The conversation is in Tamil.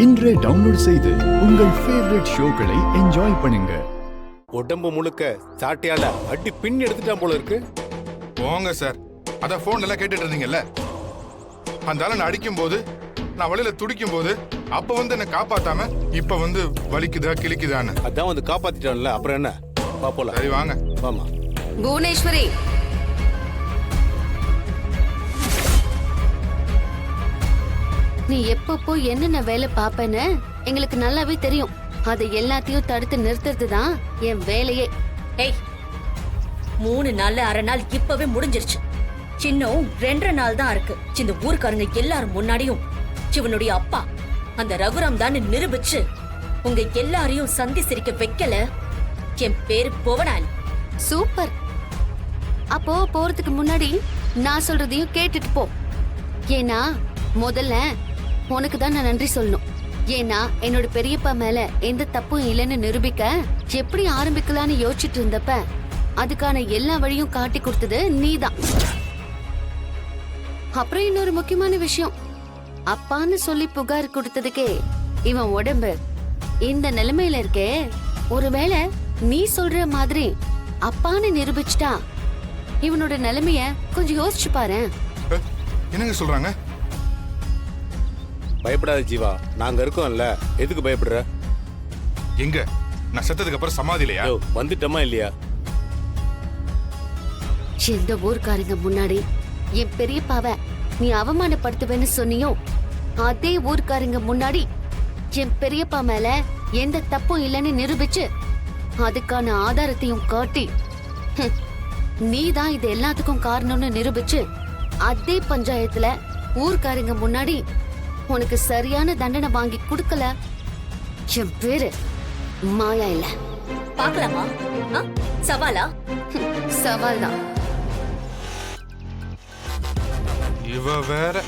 இன்றே டவுன்லோட் செய்து உங்கள் ஃபேவரட் ஷோக்களை என்ஜாய் பண்ணுங்க. உடம்பு முழுக்க சாட்டையால அடி பின் எடுத்துட்டான் போல இருக்கு. போங்க சார், அதான் போன்ல எல்லாம் கேட்டுட்டு இருந்தீங்கல்ல. அந்த ஆளை நான் அடிக்கும் போது, நான் வழியில துடிக்கும் போது, அப்ப வந்து என்ன காப்பாத்தாம இப்ப வந்து வலிக்குதா கிளிக்குதான்னு அதான் வந்து காப்பாத்திட்டான்ல, அப்புறம் என்ன பாப்போல. சரி வாங்க. ஆமா புவனேஸ்வரி, நீ எப்பப்போ என்னென்ன வேலை பாப்பேன்னு எங்களுக்கு நல்லாவே தெரியும். அதை எல்லாத்தையும் தடுத்து நிறுத்துறது தான் என் வேலையே. ஏய், 3 நாள் அரை நாள் இப்பவே முடிஞ்சிருச்சு. சின்னம் 2 நாள் தான் இருக்கு. இந்த ஊருக்காரங்க எல்லாரும் முன்னாடியும் சிவனுடைய அப்பா அந்த ரகுராம் தான் நிரூபிச்சு உங்க எல்லாரையும் சந்தி சிரிக்க வைக்கல. என் பேரு புவனாலி. சூப்பர். அப்போ போறதுக்கு முன்னாடி நான் சொல்றதையும் கேட்டுட்டு போ. ஏன்னா முதல்ல உனக்கு தான் நான் நன்றி சொல்லணும். ஏன்னா என்னோட பெரியப்பா மேல எந்த தப்பும் இல்லைன்னு நிரூபிக்க எப்படி ஆரம்பிக்கலான்னு யோசிச்சுட்டு இருந்தப்ப அதுக்கான எல்லா வழியும் காட்டி கொடுத்தது நீதான். அப்புறம் இன்னொரு முக்கியமான விஷயம், அப்பான்னு சொல்லி புகார் கொடுத்ததுக்கே இவன் உடம்பு இந்த நிலைமையில இருக்கே. ஒருவேளை நீ சொல்ற மாதிரி அப்பான்னு நிரூபிச்சுட்டா இவனோட நிலைமைய கொஞ்சம் யோசிச்சு பாரு. என்னங்க சொல்றாங்க? பயப்படாத ஜீவா, நாங்க இருக்கோம்ல, எதுக்கு பயப்படுற? எங்க நான் செத்ததுக்கு அப்புறம் சமாதி இல்லையா? வந்துட்டோமா இல்லையா? எந்த ஊர்க்காரங்க முன்னாடி என் பெரியப்பாவ நீ அவமானப்படுத்துவேன்னு சொன்னியோ, அதே ஊர்க்காரங்க முன்னாடி என் பெரியப்பா மேல எந்த தப்பும் இல்லைன்னு நிரூபிச்சு அதுக்கான ஆதாரத்தையும் காட்டி நீ தான் இது எல்லாத்துக்கும் காரணம்னு நிரூபிச்சு அதே பஞ்சாயத்துல ஊர்க்காரங்க முன்னாடி உனக்கு சரியான தண்டனை வாங்கி கொடுக்கல, என் பேரு மாயா இல்ல. பாக்கலாமா? சவாலா? சவால் தான். இவ வேற